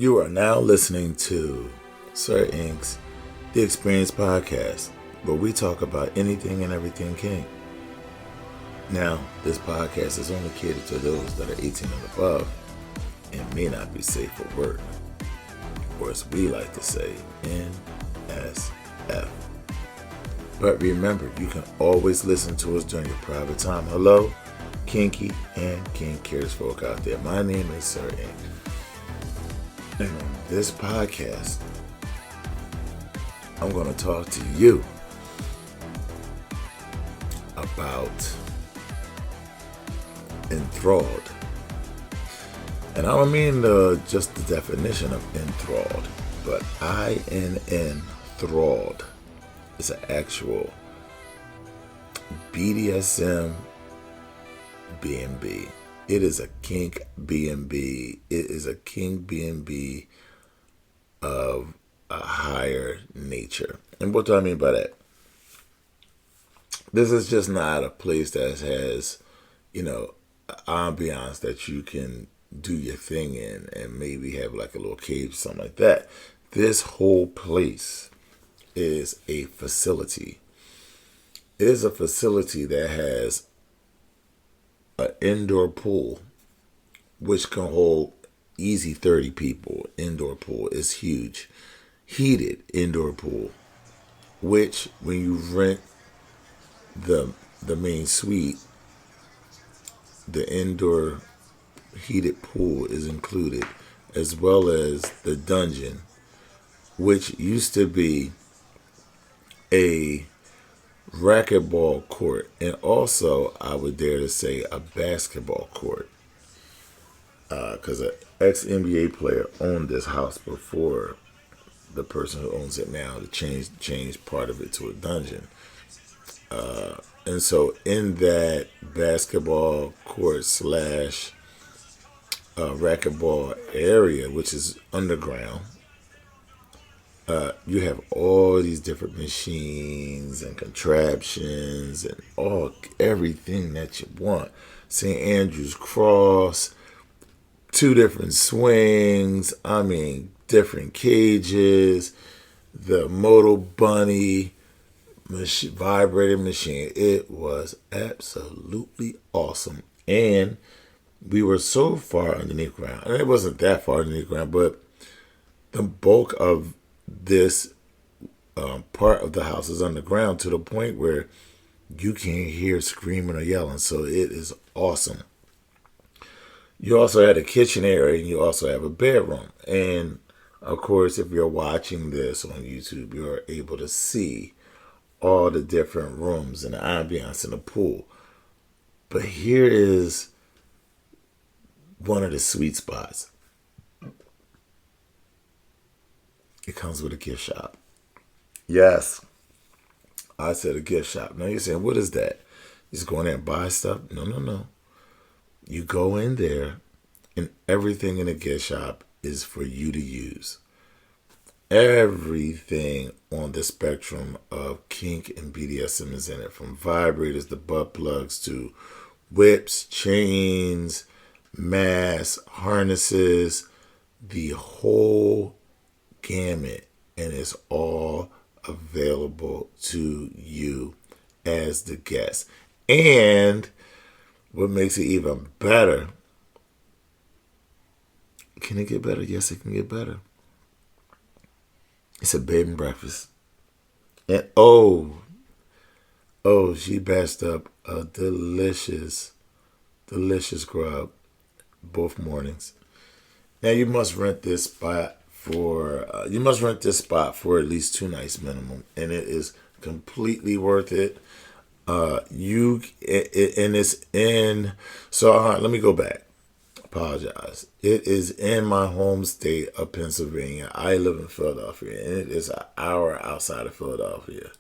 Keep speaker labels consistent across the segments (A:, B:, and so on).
A: You are now listening to Sir Inc.'s The Experience Podcast, where we talk about anything and everything kink. Now, this podcast is only catered to those that are 18 and above and may not be safe for work, or as we like to say, NSF. But remember, you can always listen to us during your private time. Hello, kinky and kink curious folk out there. My name is Sir Inc. And on this podcast, I'm going to talk to you about enthralled. And I don't mean just the definition of enthralled, but enthralled is an actual BDSM BNB. It is a kinkbnb. It is a kinkbnb of a higher nature. And what do I mean by that? This is just not a place that has, ambiance that you can do your thing in and maybe have like a little cave, something like that. This whole place is a facility. It is a facility that has an indoor pool, which can hold easy 30 people. Indoor pool is huge. Heated indoor pool, which when you rent the main suite, the indoor heated pool is included, as well as the dungeon, which used to be a racquetball court, and also I would dare to say a basketball court, because an ex-NBA player owned this house before the person who owns it now to change part of it to a dungeon. And so in that basketball court slash racquetball area, which is underground, you have all these different machines and contraptions and everything that you want. St. Andrew's Cross, 2 different swings, different cages, the Moto Bunny vibrating machine. It was absolutely awesome. And we were so far underneath ground. And it wasn't that far underneath ground, but the bulk of this part of the house is underground to the point where you can't hear screaming or yelling. So it is awesome. You also had a kitchen area, and you also have a bedroom. And of course, if you're watching this on YouTube, you're able to see all the different rooms and the ambiance in the pool. But here is one of the sweet spots. It comes with a gift shop. Yes, I said a gift shop. Now you're saying, what is that? You just go in there and buy stuff? No. You go in there, and everything in the gift shop is for you to use. Everything on the spectrum of kink and BDSM is in it, from vibrators to butt plugs to whips, chains, masks, harnesses, the whole gamut, and it's all available to you as the guest. And what makes it even better, can it get better? Yes, it can get better. It's a bed and breakfast. And she batched up a delicious grub both mornings. Now you must rent this spot for at least 2 nights minimum, and it is completely worth it. Let me go back. Apologize. It is in my home state of Pennsylvania. I live in Philadelphia, and it is an hour outside of Philadelphia.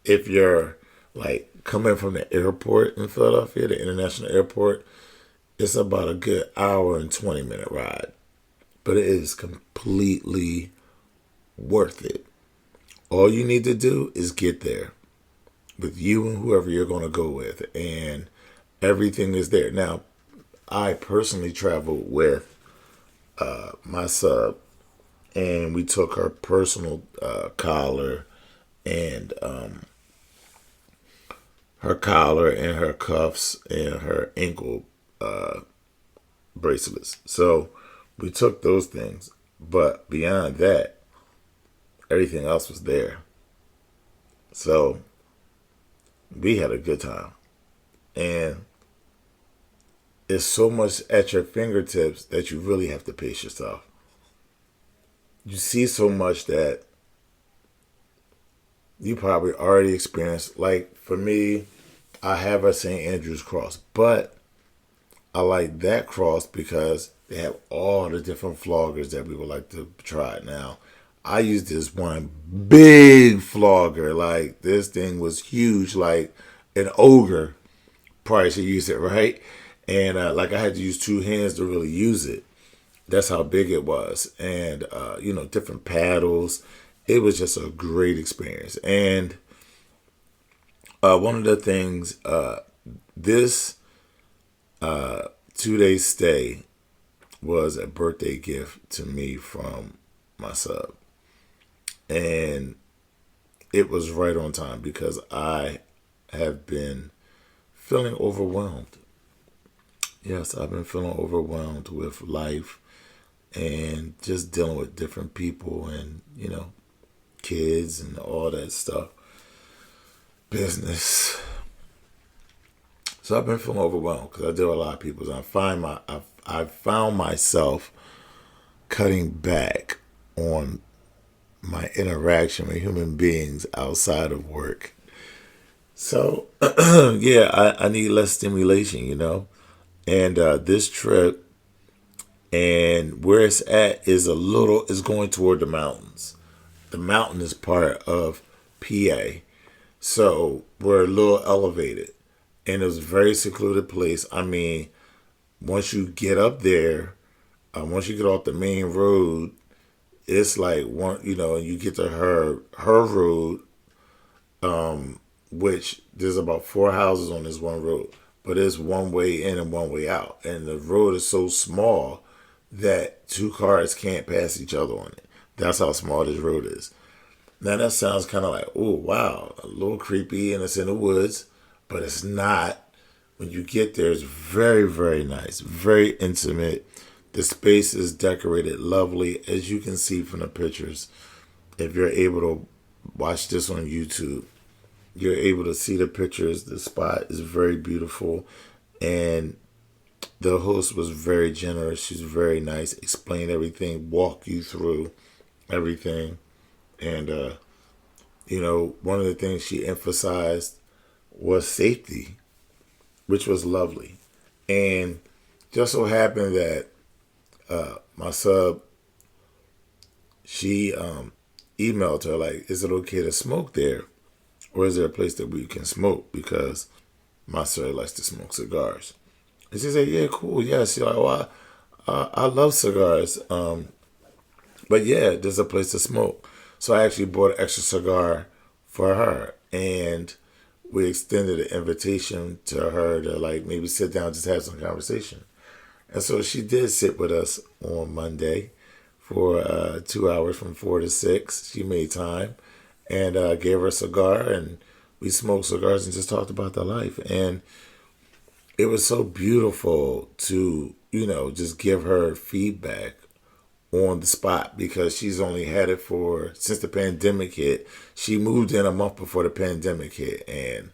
A: If you're like coming from the airport in Philadelphia, the international airport, it's about a good hour and 20-minute ride. But it is completely worth it. All you need to do is get there with you and whoever you're going to go with, and everything is there. Now, I personally travel with my sub, and we took her personal collar and her cuffs and her ankle bracelets. So we took those things, but beyond that, everything else was there. So we had a good time, and it's so much at your fingertips that you really have to pace yourself. You see so much that you probably already experienced. Like for me, I have a St. Andrew's cross, but I like that cross because they have all the different floggers that we would like to try. Now, I used this one big flogger. Like this thing was huge, like an ogre probably should use it, right? And like I had to use two hands to really use it. That's how big it was. And, different paddles. It was just a great experience. And one of the things, this 2-day stay was a birthday gift to me from my sub. And it was right on time because I have been feeling overwhelmed. Yes, I've been feeling overwhelmed with life and just dealing with different people and, kids and all that stuff. Business. So I've been feeling overwhelmed because I deal with a lot of people. So I found myself cutting back on my interaction with human beings outside of work. So, yeah, I need less stimulation, And this trip and where it's at is going toward the mountains. The mountain is part of PA. So we're a little elevated. And it was a very secluded place. I mean, once you get up there, once you get off the main road, it's like and you get to her road, which there's about 4 houses on this one road. But it's one way in and one way out. And the road is so small that 2 cars can't pass each other on it. That's how small this road is. Now that sounds kind of like, oh, wow, a little creepy and it's in the woods, but it's not. When you get there, it's very, very nice, very intimate. The space is decorated lovely, as you can see from the pictures. If you're able to watch this on YouTube, you're able to see the pictures. The spot is very beautiful. And the host was very generous. She's very nice. Explained everything. Walk you through everything. And, one of the things she emphasized was safety, which was lovely. And just so happened that my sub, she emailed her, like, is it okay to smoke there? Or is there a place that we can smoke? Because my sir likes to smoke cigars. And she said, yeah, cool. Yeah, she's like, oh, I love cigars. But yeah, there's a place to smoke. So I actually bought an extra cigar for her. And we extended an invitation to her to like maybe sit down, just have some conversation. And so she did sit with us on Monday for 2 hours from 4 to 6. She made time and gave her a cigar, and we smoked cigars and just talked about their life. And it was so beautiful to, just give her feedback on the spot because she's only had it since the pandemic hit. She moved in a month before the pandemic hit, and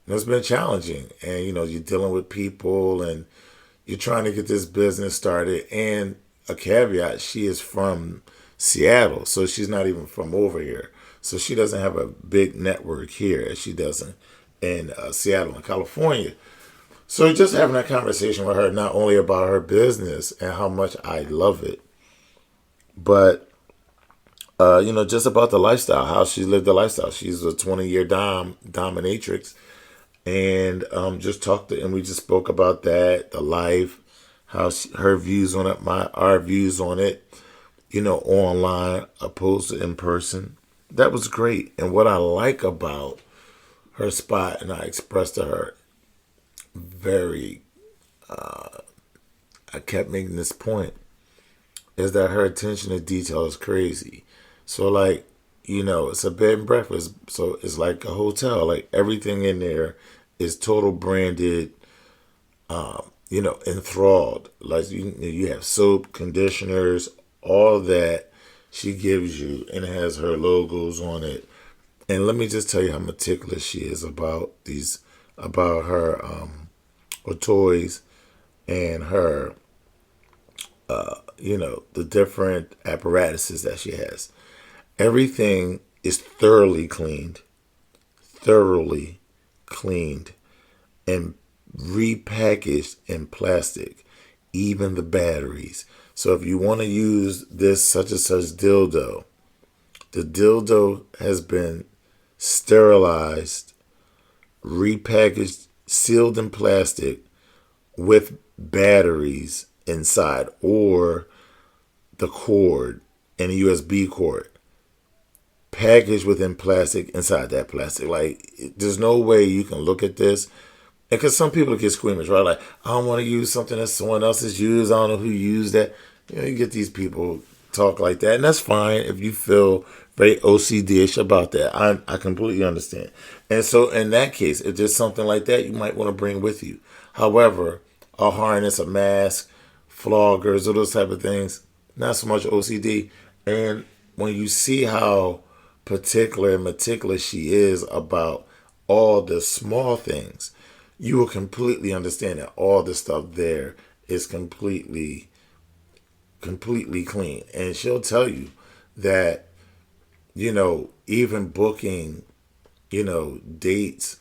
A: it's been challenging. And, you're dealing with people and you're trying to get this business started. And a caveat, she is from Seattle, so she's not even from over here. So she doesn't have a big network here as she does in Seattle and California. So just having that conversation with her, not only about her business and how much I love it, but, just about the lifestyle, how she lived the lifestyle. She's a 20-year dominatrix. And just talked to, and we just spoke about that, the life, how her views on it, our views on it, online opposed to in person. That was great. And what I like about her spot, and I expressed to her I kept making this point. is that her attention to detail is crazy. So like, it's a bed and breakfast, so it's like a hotel. Like everything in there is total branded, enthralled. Like you have soap, conditioners, all that she gives you, and it has her logos on it. And let me just tell you how meticulous she is about her toys and her, the different apparatuses that she has. Everything is thoroughly cleaned, and repackaged in plastic, even the batteries. So if you want to use this such and such dildo, the dildo has been sterilized, repackaged, sealed in plastic with batteries inside, or the cord and a USB cord packaged within plastic inside that plastic. Like, there's no way you can look at this. And because some people get squeamish, right? Like, I don't want to use something that someone else has used. I don't know who used that. You get these people talk like that. And that's fine if you feel very OCD-ish about that. I completely understand. And so in that case, if there's something like that, you might want to bring with you. However, a harness, a mask, floggers, or those type of things, not so much OCD. And when you see how particular and meticulous she is about all the small things, you will completely understand that all the stuff there is completely clean. And she'll tell you that, even booking, dates,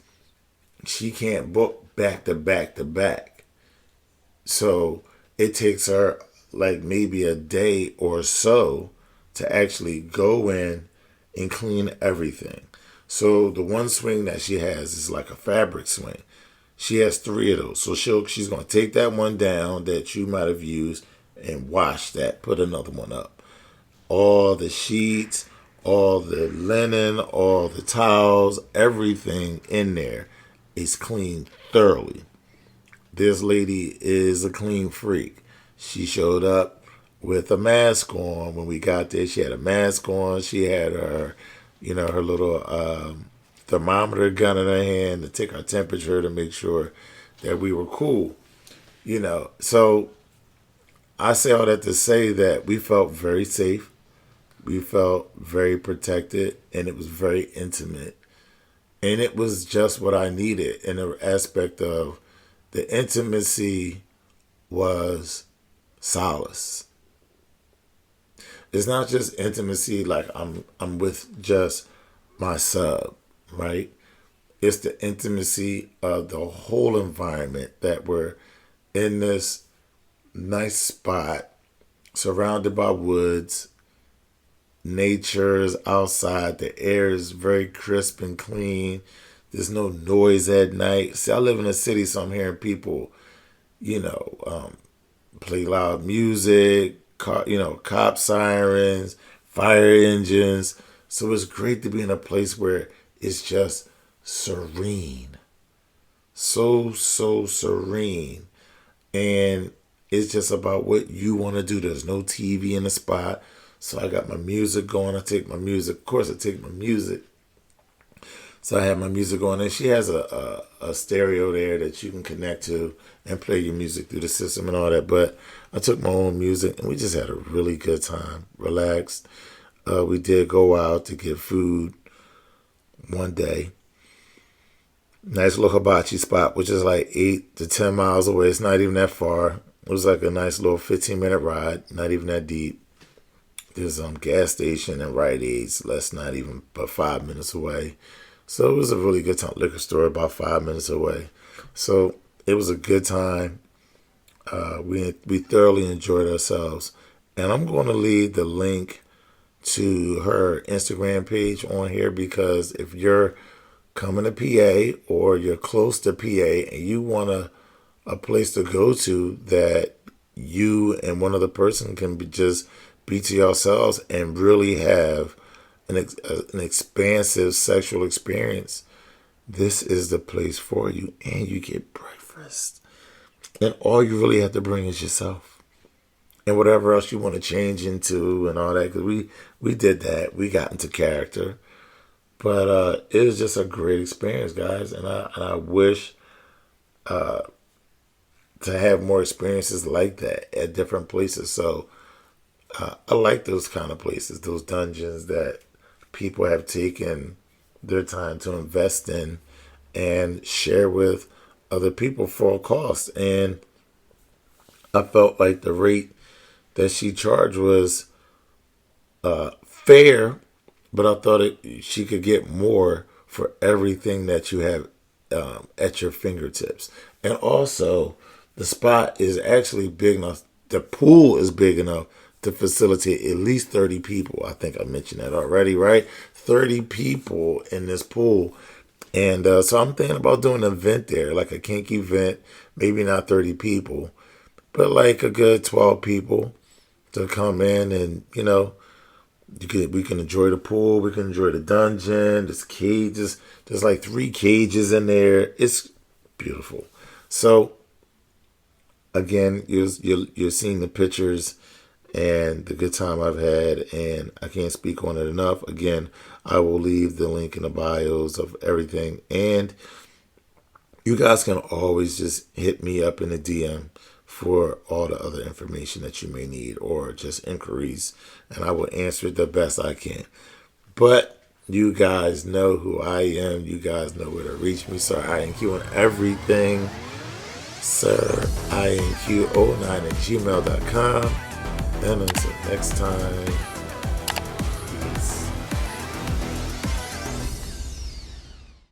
A: she can't book back to back to back. So it takes her like maybe a day or so to actually go in and clean everything. So the one swing that she has is like a fabric swing. She has 3 of those. So she's going to take that one down that you might have used and wash that, put another one up. All the sheets, all the linen, all the towels, everything in there is cleaned thoroughly. This lady is a clean freak. She showed up with a mask on when we got there. She had a mask on. She had her, her little thermometer gun in her hand to take our temperature to make sure that we were cool. So I say all that to say that we felt very safe. We felt very protected, and it was very intimate. And it was just what I needed in the aspect of the intimacy was solace. It's not just intimacy like I'm with just my sub, right? It's the intimacy of the whole environment, that we're in this nice spot surrounded by woods. Nature is outside. The air is very crisp and clean. There's no noise at night. See, I live in a city, so I'm hearing people, play loud music, cop sirens, fire engines. So it's great to be in a place where it's just serene. So serene. And it's just about what you want to do. There's no TV in the spot. So I got my music going. I take my music. Of course, I take my music. So I have my music on. And she has a stereo there that you can connect to and play your music through the system and all that. But I took my own music, and we just had a really good time. Relaxed. We did go out to get food one day. Nice little hibachi spot, which is like 8 to 10 miles away. It's not even that far. It was like a nice little 15-minute ride, not even that deep. There's a gas station and Rite Aid's, that's not even but 5 minutes away. So it was a really good time. Liquor store about 5 minutes away. So it was a good time. We thoroughly enjoyed ourselves. And I'm going to leave the link to her Instagram page on here, because if you're coming to PA or you're close to PA and you want a place to go to that you and one other person can just be to yourselves and really have an expansive sexual experience, this is the place for you. And you get breakfast. And all you really have to bring is yourself. and whatever else you want to change into and all that. Because we did that. We got into character. But it was just a great experience, guys. And I wish to have more experiences like that at different places. So I like those kind of places, those dungeons that people have taken their time to invest in and share with other people for a cost. And I felt like the rate that she charged was fair, but I thought she could get more for everything that you have at your fingertips. And also, the spot is actually big enough. The pool is big enough to facilitate at least 30 people. I think I mentioned that already, right? 30 people in this pool. And so I'm thinking about doing an event there, like a kink event, maybe not 30 people, but like a good 12 people to come in and, we can enjoy the pool, we can enjoy the dungeon, there's cages, there's like 3 cages in there. It's beautiful. So again, you're seeing the pictures and the good time I've had, and I can't speak on it enough. Again, I will leave the link in the bios of everything, and you guys can always just hit me up in the DM for all the other information that you may need or just inquiries, and I will answer it the best I can. But you guys know who I am. You guys know where to reach me. So INQ on everything. Sir, INQ09@gmail.com. And until next time.